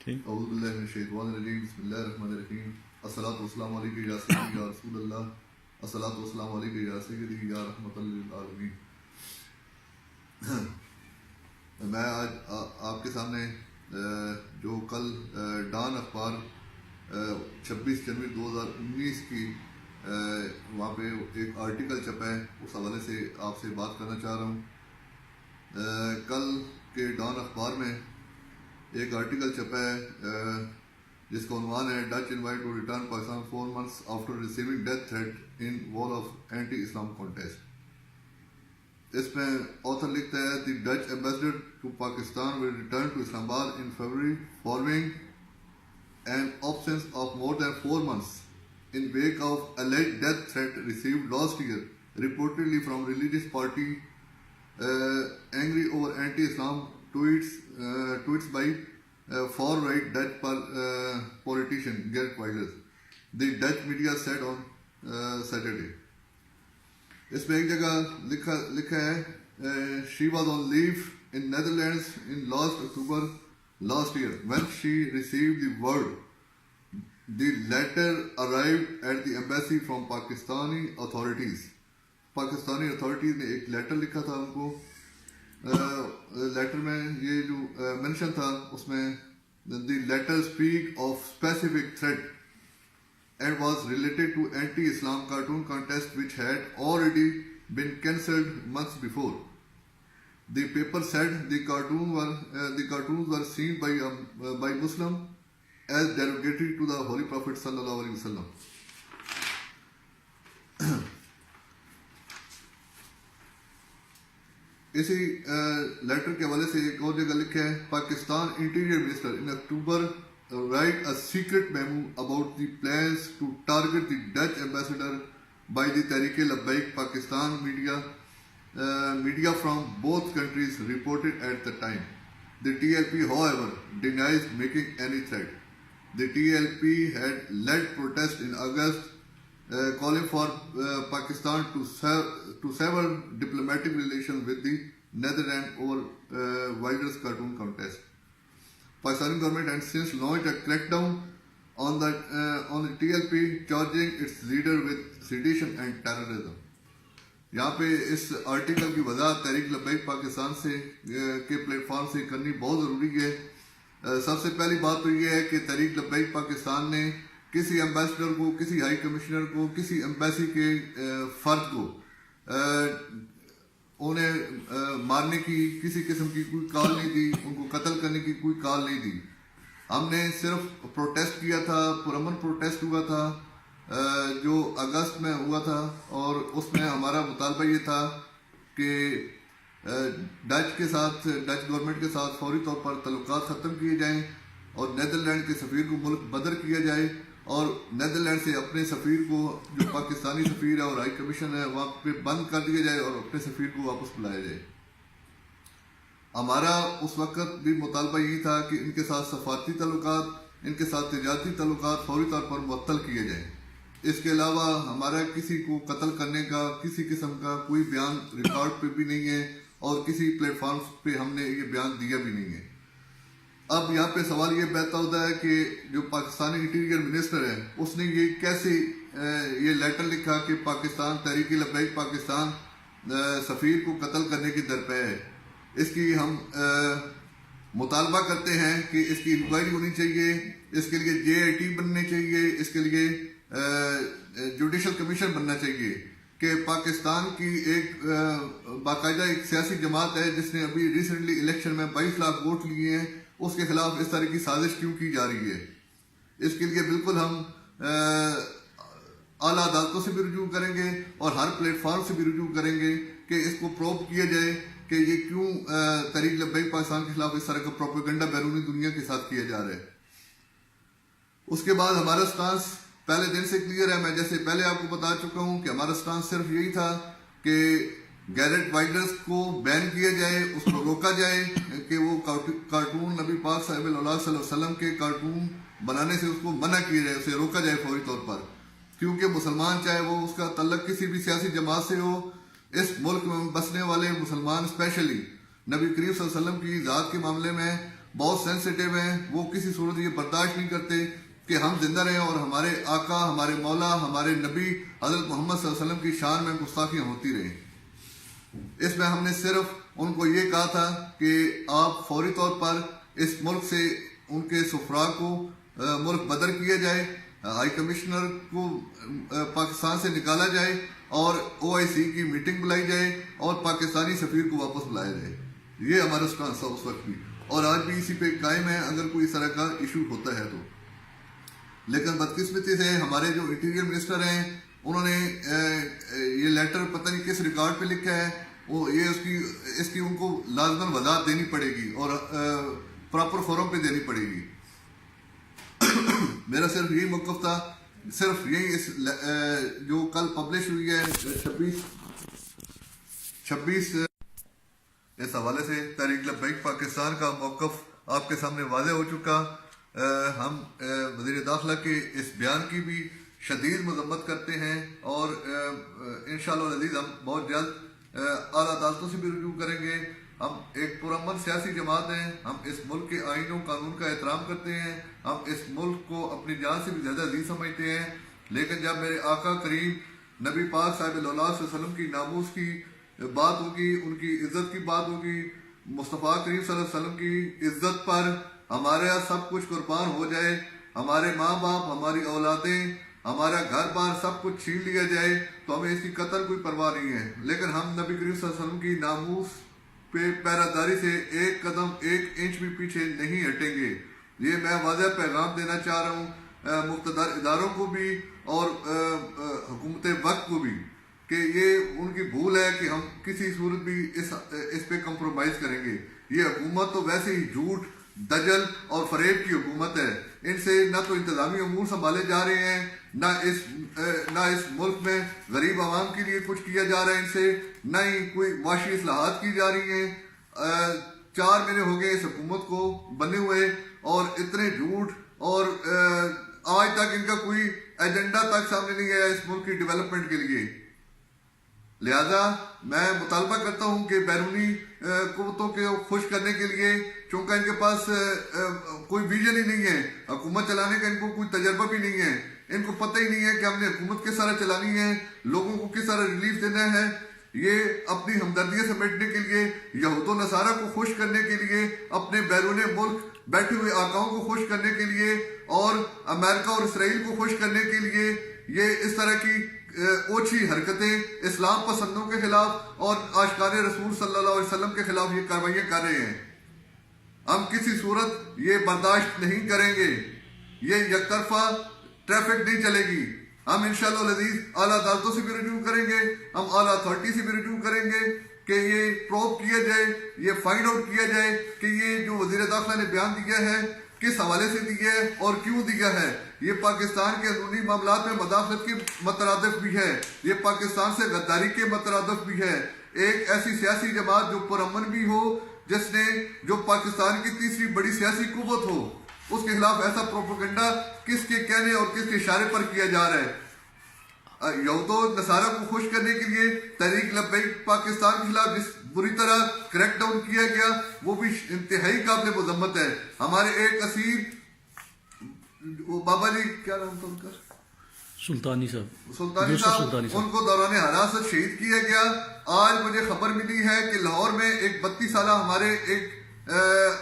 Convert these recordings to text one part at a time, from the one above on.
اعوذ باللہ من الشیطان الرجیم بسم اللہ الرحمن الرحیم الصلاۃ والسلام علیکم یا سیدی یا رسول اللہ الصلاۃ والسلام علیکم یا سیدی یا رحمۃ للعالمین. میں آج آپ کے سامنے جو کل ڈان اخبار 26 جنوری 2019 کی وہاں پہ ایک آرٹیکل چھپا ہے، اس حوالے سے آپ سے بات کرنا چاہ رہا ہوں. کل کے ڈان اخبار میں ایک آرٹیکل چھپا ہے جس کا عنوان ہے Dutch invite to return Pakistan 4 months after receiving death threat in wall of anti Islam contest. اس میں آتھر لکھتا ہے the Dutch ambassador to Pakistan will return to Islamabad in February following an absence of more than 4 months in wake of alleged death threat received last year reportedly from religious party angry over anti-Islam tweets by far-right Dutch politician Geert Wilders, the Dutch media said on Saturday. اس میں ایک جگہ لکھا ہے she was on leave in Netherlands in last October last year when she received the word. The letter arrived at the embassy from Pakistani authorities. Pakistani authorities نے ایک letter لکھا تھا ان کو. لیٹر میں یہ جو مینشن تھا اس میں the letter speak of specific threat and was related to anti Islam cartoon contest which had already been cancelled months before. The paper said the cartoons were seen by Muslim as derogatory to the Holy Prophet sallallahu alaihi wasallam. اسی letter کے حوالے سے ایک اور جگہ لکھا ہے Pakistan interior minister in October write a secret memo about the plans to target the Dutch ambassador by the Tehreek-e-Labbaik Pakistan media from both countries reported at the time. The TLP, however, denies making any threat. The TLP had led protests in August calling for Pakistan to sever diplomatic relations with the Netherlands over Wilders cartoon contest. Pakistani government has since launched a crackdown on the TLP, charging its leader with sedition and terrorism. یہاں پہ اس article کی وضاحت تحریک لبیک پاکستان سے کے plate form سے کرنی بہت ضروری ہے. سب سے پہلی بات تو یہ ہے کہ تحریک لبیک پاکستان نے کسی ایمبیسڈر کو، کسی ہائی کمشنر کو، کسی ایمبیسی کے فرد کو انہیں مارنے کی کسی قسم کی کوئی کال نہیں دی، ان کو قتل کرنے کی کوئی کال نہیں دی. ہم نے صرف پروٹیسٹ کیا تھا، پرامن پروٹیسٹ ہوا تھا جو اگست میں ہوا تھا، اور اس میں ہمارا مطالبہ یہ تھا کہ ڈچ گورنمنٹ کے ساتھ فوری طور پر تعلقات ختم کیے جائیں اور نیدرلینڈ کے سفیر کو ملک بدر کیا جائے، اور نیدرلینڈ سے اپنے سفیر کو جو پاکستانی سفیر ہے اور ہائی کمیشن ہے وہاں پہ بند کر دیا جائے اور اپنے سفیر کو واپس بلایا جائے. ہمارا اس وقت بھی مطالبہ یہی تھا کہ ان کے ساتھ سفارتی تعلقات، ان کے ساتھ تجارتی تعلقات فوری طور پر معطل کیے جائیں. اس کے علاوہ ہمارا کسی کو قتل کرنے کا کسی قسم کا کوئی بیان ریکارڈ پہ بھی نہیں ہے اور کسی پلیٹ فارم پہ ہم نے یہ بیان دیا بھی نہیں ہے. اب یہاں پہ سوال یہ پیدا ہوتا ہے کہ جو پاکستانی انٹیریئر منسٹر ہے اس نے یہ کیسے یہ لیٹر لکھا کہ پاکستان تحریک لبیک پاکستان سفیر کو قتل کرنے کی درپے ہے. اس کی ہم مطالبہ کرتے ہیں کہ اس کی انکوائری ہونی چاہیے، اس کے لیے JIT بننے چاہیے، اس کے لیے جوڈیشل کمیشن بننا چاہیے کہ پاکستان کی ایک باقاعدہ ایک سیاسی جماعت ہے جس نے ابھی ریسنٹلی الیکشن میں 22 لاکھ ووٹ لیے ہیں، اس کے خلاف اس طرح کی سازش کیوں کی جا رہی ہے. اس کے لیے بالکل ہم اعلیٰ عدالتوں سے بھی رجوع کریں گے اور ہر پلیٹ فارم سے بھی رجوع کریں گے کہ اس کو پروب کیا جائے کہ یہ کیوں تحریک لبیک پاکستان کے خلاف اس طرح کا پروپیگنڈا بیرونی دنیا کے ساتھ کیا جا رہا ہے. اس کے بعد ہمارا سٹانس پہلے دن سے کلیئر ہے. میں جیسے پہلے آپ کو بتا چکا ہوں کہ ہمارا سٹانس صرف یہی تھا کہ گیرٹ وائلڈرز کو بین کیا جائے، اس کو روکا جائے کہ وہ کارٹون نبی پاک صلی اللہ علیہ وسلم کے کارٹون بنانے سے اس کو منع کیا جائے، اسے روکا جائے فوری طور پر. کیونکہ مسلمان چاہے وہ اس کا تعلق کسی بھی سیاسی جماعت سے ہو، اس ملک میں بسنے والے مسلمان اسپیشلی نبی کریم صلی اللہ علیہ وسلم کی ذات کے معاملے میں بہت سینسٹیو ہیں، وہ کسی صورت یہ برداشت نہیں کرتے کہ ہم زندہ رہیں اور ہمارے آقا، ہمارے مولا، ہمارے نبی حضرت محمد صلی اللہ علیہ وسلم کی شان میں گستاخیاں ہوتی رہیں۔ اس میں ہم نے صرف ان کو یہ کہا تھا کہ آپ فوری طور پر اس ملک سے ان کے سفراء کو ملک بدر کیا جائے، ہائی کمشنر کو پاکستان سے نکالا جائے اور OIC کی میٹنگ بلائی جائے اور پاکستانی سفیر کو واپس بلایا جائے۔ یہ ہمارا اسٹانس تھا اس وقت بھی، اور آج بھی اسی پہ قائم ہے اگر کوئی اس طرح کا ایشو ہوتا ہے تو۔ لیکن بدقسمتی سے ہمارے جو انٹیریئر منسٹر ہیں انہوں نے یہ لیٹر پتہ نہیں کس ریکارڈ پہ لکھا ہے، وہ یہ اس کی ان کو لازماً وضاحت دینی پڑے گی اور پراپر فورم پہ دینی پڑے گی۔ میرا صرف یہی موقف تھا، صرف یہی اس جو کل پبلش ہوئی ہے 26 اس حوالے سے تحریک لبیک پاکستان کا موقف آپ کے سامنے واضح ہو چکا۔ ہم وزیر داخلہ کے اس بیان کی بھی شدید مذمت کرتے ہیں اور انشاءاللہ العزیز ہم بہت جلد اعلیٰ عدالتوں سے بھی رجوع کریں گے۔ ہم ایک پرامن سیاسی جماعت ہیں، ہم اس ملک کے آئین و قانون کا احترام کرتے ہیں، ہم اس ملک کو اپنی جان سے بھی زیادہ عزیز سمجھتے ہیں، لیکن جب میرے آقا کریم نبی پاک صاحب اللہ علیہ وسلم کی ناموس کی بات ہوگی، ان کی عزت کی بات ہوگی، مصطفیٰ کریم صلی اللہ علیہ وسلم کی عزت پر ہمارے یہاں سب کچھ قربان ہو جائے، ہمارے ماں باپ، ہماری اولادیں، ہمارا گھر بار سب کچھ چھین لیا جائے تو ہمیں اس کی قطر کوئی پرواہ نہیں ہے، لیکن ہم نبی کریم صلی اللہ علیہ وسلم کی ناموس پہ پیراداری سے ایک قدم ایک انچ بھی پیچھے نہیں ہٹیں گے۔ یہ میں واضح پیغام دینا چاہ رہا ہوں مقتدر اداروں کو بھی اور حکومت وقت کو بھی کہ یہ ان کی بھول ہے کہ ہم کسی صورت بھی اس پہ کمپرومائز کریں گے۔ یہ حکومت تو ویسے ہی جھوٹ، دجل اور فریب کی حکومت ہے، ان سے نہ تو انتظامی امور سنبھالے جا رہے ہیں، نہ اس ملک میں غریب عوام کے لیے کچھ کیا جا رہا ہے ان سے، نہ ہی کوئی معاشی اصلاحات کی جا رہی ہیں۔ 4 مہینے ہو گئے اس حکومت کو بنے ہوئے اور اتنے جھوٹ، اور آج تک ان کا کوئی ایجنڈا تک سامنے نہیں آیا اس ملک کی ڈیولپمنٹ کے لیے۔ لہذا میں مطالبہ کرتا ہوں کہ بیرونی قوتوں کو خوش کرنے کے لیے، چونکہ ان کے پاس کوئی ویژن ہی نہیں ہے، حکومت چلانے کا ان کو کوئی تجربہ بھی نہیں ہے، ان کو پتہ ہی نہیں ہے کہ ہم نے حکومت کس طرح چلانی ہے، لوگوں کو کس طرح ریلیف دینا ہے۔ یہ اپنی ہمدردیاں سمیٹنے کے لیے، یہود و نصارہ کو خوش کرنے کے لیے، اپنے بیرون ملک بیٹھے ہوئے آقاؤں کو خوش کرنے کے لیے اور امریکہ اور اسرائیل کو خوش کرنے کے لیے یہ اس طرح کی اوچھی حرکتیں اسلام پسندوں کے خلاف اور عاشقان رسول صلی اللہ علیہ وسلم کے خلاف یہ کارروائیاں کر رہے ہیں۔ ہم کسی صورت یہ برداشت نہیں کریں گے، یہ یک طرفہ ٹریفک نہیں چلے گی۔ ہم انشاءاللہ العزیز اعلیٰ عدالتوں سے بھی رجوع کریں گے، ہم اعلیٰ اتھارٹی سے بھی رجوع کریں گے کہ یہ پروب کیا جائے، یہ فائنڈ آؤٹ کیا جائے کہ یہ جو وزیر داخلہ نے بیان دیا ہے کس حوالے سے دیا ہے اور کیوں دیا ہے۔ یہ پاکستان کے اندرونی معاملات میں مداخلت کے مترادف بھی ہے، یہ پاکستان سے غداری کے مترادف بھی ہے۔ ایک ایسی سیاسی جماعت جو پرامن بھی ہو، جو پاکستان کی تیسری بڑی سیاسی قوت ہو، اس کے خلاف ایسا پروپیگنڈا کس کے کہنے اور کس کے اشارے پر کیا جا رہا ہے۔ یہود و نصارہ کو خوش کرنے کے لیے تحریک لبیک پاکستان کے خلاف جس بری طرح کریک ڈاؤن کیا گیا وہ بھی انتہائی قابل مذمت ہے۔ ہمارے ایک اسیر بابا جی کیا نام تھا ان کا، سلطانی صاحب، ان کو دوران حراست شہید کیا گیا۔ آج مجھے خبر ملی ہے کہ لاہور میں ایک 32 سالہ ہمارے ایک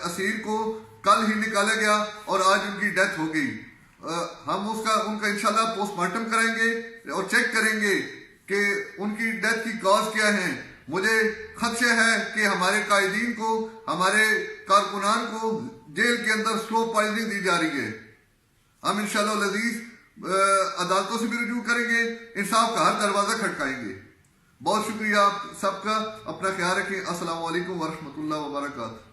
اسیر کو کل ہی نکالا گیا اور آج ان کی ڈیتھ ہو گئی۔ ہم ان کا انشاءاللہ پوسٹ مارٹم کریں گے اور چیک کریں گے کہ ان کی ڈیتھ کی کاز کیا ہے۔ مجھے خدشہ ہے کہ ہمارے قائدین کو، ہمارے کارکنان کو جیل کے اندر سلو پوائزننگ دی جا رہی ہے۔ ہم انشاءاللہ العزیز عدالتوں سے بھی رجوع کریں گے، انصاف کا ہر دروازہ کھٹکائیں گے۔ بہت شکریہ آپ سب کا، اپنا خیال رکھیں۔ السلام علیکم ورحمۃ اللہ وبرکاتہ۔